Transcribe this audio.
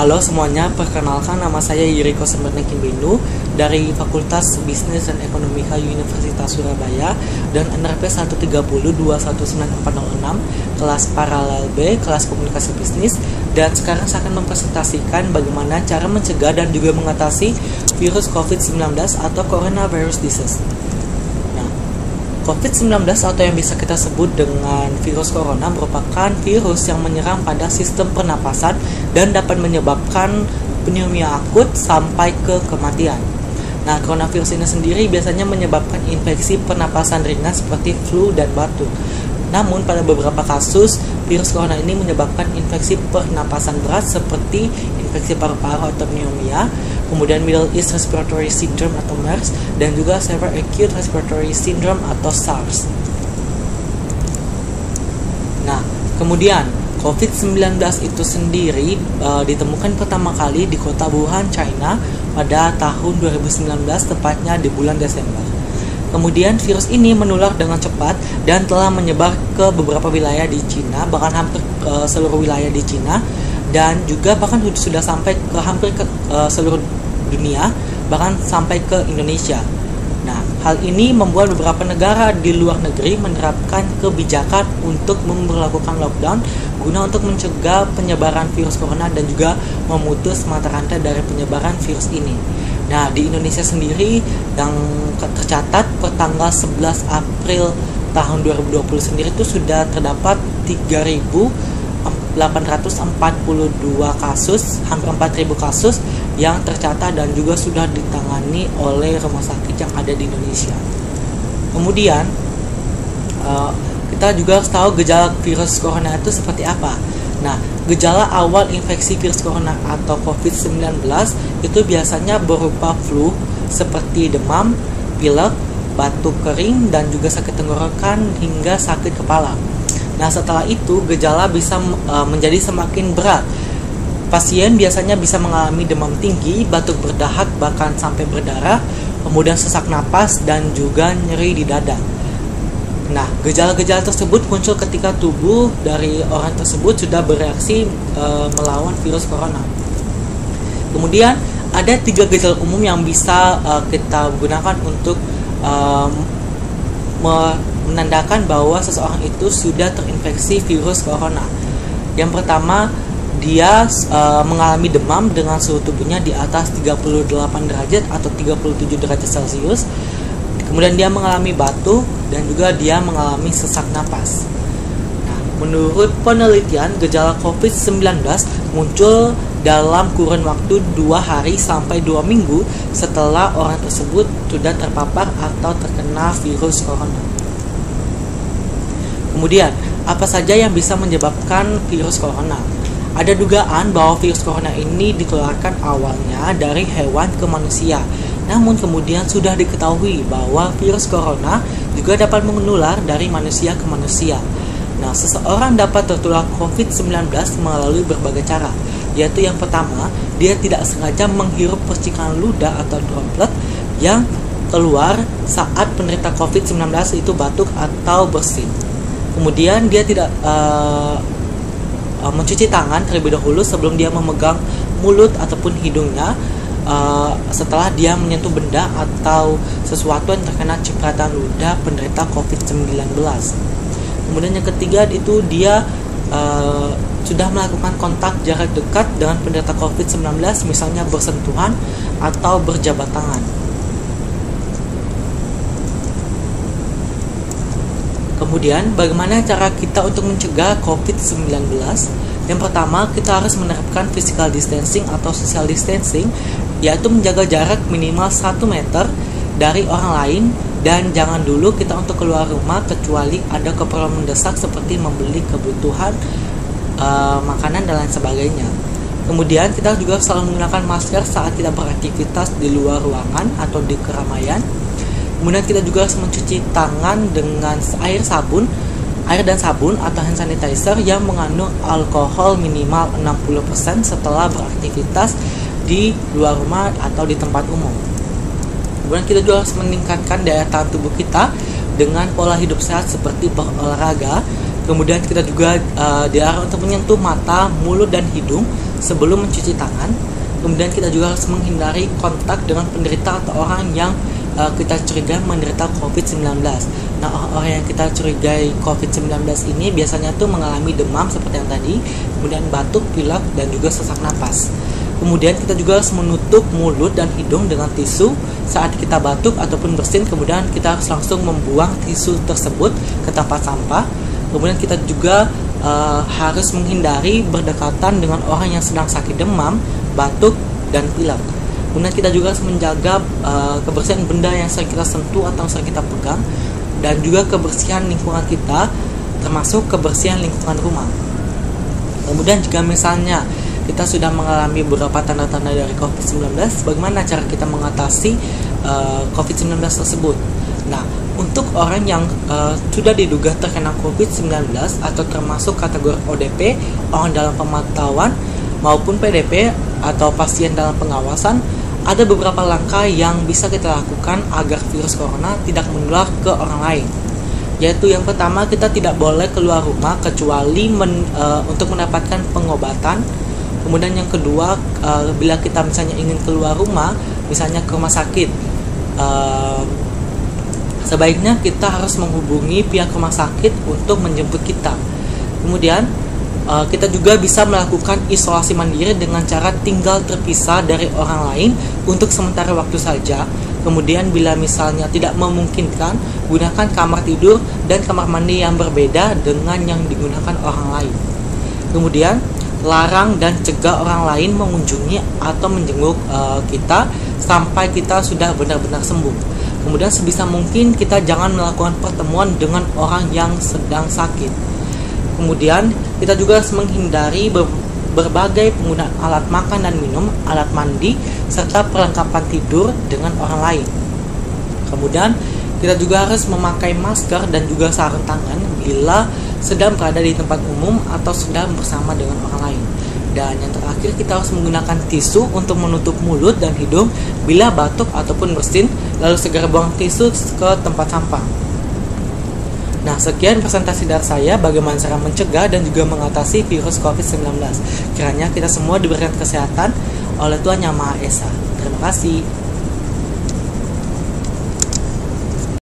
Halo semuanya, perkenalkan nama saya Yuriko Sembernekimbinu dari Fakultas Bisnis dan Ekonomika Universitas Surabaya dan NRP 130219406 kelas paralel B, kelas komunikasi bisnis. Dan sekarang saya akan mempresentasikan bagaimana cara mencegah dan juga mengatasi virus COVID-19 atau coronavirus disease. COVID-19 atau yang bisa kita sebut dengan virus corona merupakan virus yang menyerang pada sistem pernapasan dan dapat menyebabkan pneumonia akut sampai ke kematian. Nah, coronavirus ini sendiri biasanya menyebabkan infeksi pernapasan ringan seperti flu dan batuk. Namun pada beberapa kasus, virus corona ini menyebabkan infeksi pernapasan berat seperti infeksi paru-paru atau pneumonia, kemudian Middle East Respiratory Syndrome atau MERS, dan juga Severe Acute Respiratory Syndrome atau SARS. Nah, kemudian COVID-19 itu sendiri ditemukan pertama kali di kota Wuhan, China pada tahun 2019, tepatnya di bulan Desember. Kemudian virus ini menular dengan cepat dan telah menyebar ke beberapa wilayah di Cina, bahkan hampir seluruh wilayah di Cina, dan juga bahkan sudah sampai ke hampir ke seluruh dunia, bahkan sampai ke Indonesia. Nah, hal ini membuat beberapa negara di luar negeri menerapkan kebijakan untuk memberlakukan lockdown guna untuk mencegah penyebaran virus corona dan juga memutus mata rantai dari penyebaran virus ini. Nah, di Indonesia sendiri yang tercatat per tanggal 11 April tahun 2020 sendiri itu sudah terdapat 3.842 kasus, hampir 4.000 kasus yang tercatat dan juga sudah ditangani oleh rumah sakit yang ada di Indonesia. Kemudian kita juga harus tahu gejala virus corona itu seperti apa. Nah, gejala awal infeksi virus corona atau COVID-19 itu biasanya berupa flu seperti demam, pilek, batuk kering, dan juga sakit tenggorokan hingga sakit kepala. Nah, setelah itu gejala bisa menjadi semakin berat. Pasien biasanya bisa mengalami demam tinggi, batuk berdahak bahkan sampai berdarah, kemudian sesak napas dan juga nyeri di dada. Nah, gejala-gejala tersebut muncul ketika tubuh dari orang tersebut sudah bereaksi melawan virus corona. Kemudian ada 3 gejala umum yang bisa kita gunakan untuk menandakan bahwa seseorang itu sudah terinfeksi virus corona. Yang pertama, dia mengalami demam dengan suhu tubuhnya di atas 38 derajat atau 37 derajat Celcius. Kemudian dia mengalami batuk dan juga dia mengalami sesak napas. Nah, menurut penelitian, gejala COVID-19 muncul dalam kurun waktu 2 hari sampai 2 minggu setelah orang tersebut sudah terpapar atau terkena virus corona. Kemudian, apa saja yang bisa menyebabkan virus corona? Ada dugaan bahwa virus corona ini ditularkan awalnya dari hewan ke manusia. Namun kemudian sudah diketahui bahwa virus corona juga dapat menular dari manusia ke manusia. Nah, seseorang dapat tertular COVID-19 melalui berbagai cara, yaitu yang pertama, dia tidak sengaja menghirup percikan ludah atau droplet yang keluar saat penderita COVID-19 itu batuk atau bersin. Kemudian dia tidak mencuci tangan terlebih dahulu sebelum dia memegang mulut ataupun hidungnya setelah dia menyentuh benda atau sesuatu yang terkena cipratan ludah penderita COVID-19. Kemudian yang ketiga itu dia sudah melakukan kontak jarak dekat dengan penderita COVID-19, misalnya bersentuhan atau berjabat tangan. Kemudian, bagaimana cara kita untuk mencegah COVID-19? Yang pertama, kita harus menerapkan physical distancing atau social distancing, yaitu menjaga jarak minimal 1 meter dari orang lain, dan jangan dulu kita untuk keluar rumah kecuali ada keperluan mendesak seperti membeli kebutuhan makanan dan lain sebagainya. Kemudian, kita juga selalu menggunakan masker saat kita beraktivitas di luar ruangan atau di keramaian. Kemudian kita juga harus mencuci tangan dengan air dan sabun atau hand sanitizer yang mengandung alkohol minimal 60% setelah beraktivitas di luar rumah atau di tempat umum. Kemudian kita juga harus meningkatkan daya tahan tubuh kita dengan pola hidup sehat seperti berolahraga. Kemudian kita juga dilarang untuk menyentuh mata, mulut, dan hidung sebelum mencuci tangan. Kemudian kita juga harus menghindari kontak dengan penderita atau orang yang kita curigai menderita COVID-19. Nah, orang yang kita curigai COVID-19 ini biasanya tuh mengalami demam seperti yang tadi, kemudian batuk, pilek, dan juga sesak napas. Kemudian kita juga harus menutup mulut dan hidung dengan tisu saat kita batuk ataupun bersin. Kemudian kita harus langsung membuang tisu tersebut ke tempat sampah. Kemudian kita juga harus menghindari berdekatan dengan orang yang sedang sakit demam, batuk, dan pilek. Kemudian kita juga harus menjaga kebersihan benda yang sering kita sentuh atau sering kita pegang, dan juga kebersihan lingkungan kita, termasuk kebersihan lingkungan rumah. Kemudian jika misalnya kita sudah mengalami beberapa tanda-tanda dari COVID-19, bagaimana cara kita mengatasi COVID-19 tersebut? Nah, untuk orang yang sudah diduga terkena COVID-19 atau termasuk kategori ODP, orang dalam pemantauan, maupun PDP atau pasien dalam pengawasan, ada beberapa langkah yang bisa kita lakukan agar virus corona tidak menular ke orang lain. Yaitu yang pertama, kita tidak boleh keluar rumah kecuali untuk mendapatkan pengobatan. Kemudian yang kedua, bila kita misalnya ingin keluar rumah, misalnya ke rumah sakit, sebaiknya kita harus menghubungi pihak rumah sakit untuk menjemput kita. Kemudian kita juga bisa melakukan isolasi mandiri dengan cara tinggal terpisah dari orang lain untuk sementara waktu saja. Kemudian bila misalnya tidak memungkinkan, gunakan kamar tidur dan kamar mandi yang berbeda dengan yang digunakan orang lain. Kemudian larang dan cegah orang lain mengunjungi atau menjenguk kita sampai kita sudah benar-benar sembuh. Kemudian sebisa mungkin kita jangan melakukan pertemuan dengan orang yang sedang sakit. Kemudian kita juga harus menghindari berbagai penggunaan alat makan dan minum, alat mandi, serta perlengkapan tidur dengan orang lain. Kemudian kita juga harus memakai masker dan juga sarung tangan bila sedang berada di tempat umum atau sedang bersama dengan orang lain. Dan yang terakhir, kita harus menggunakan tisu untuk menutup mulut dan hidung bila batuk ataupun bersin, lalu segera buang tisu ke tempat sampah. Nah, sekian presentasi dari saya bagaimana cara mencegah dan juga mengatasi virus COVID-19. Kiranya kita semua diberikan kesehatan oleh Tuhan Yang Maha Esa. Terima kasih.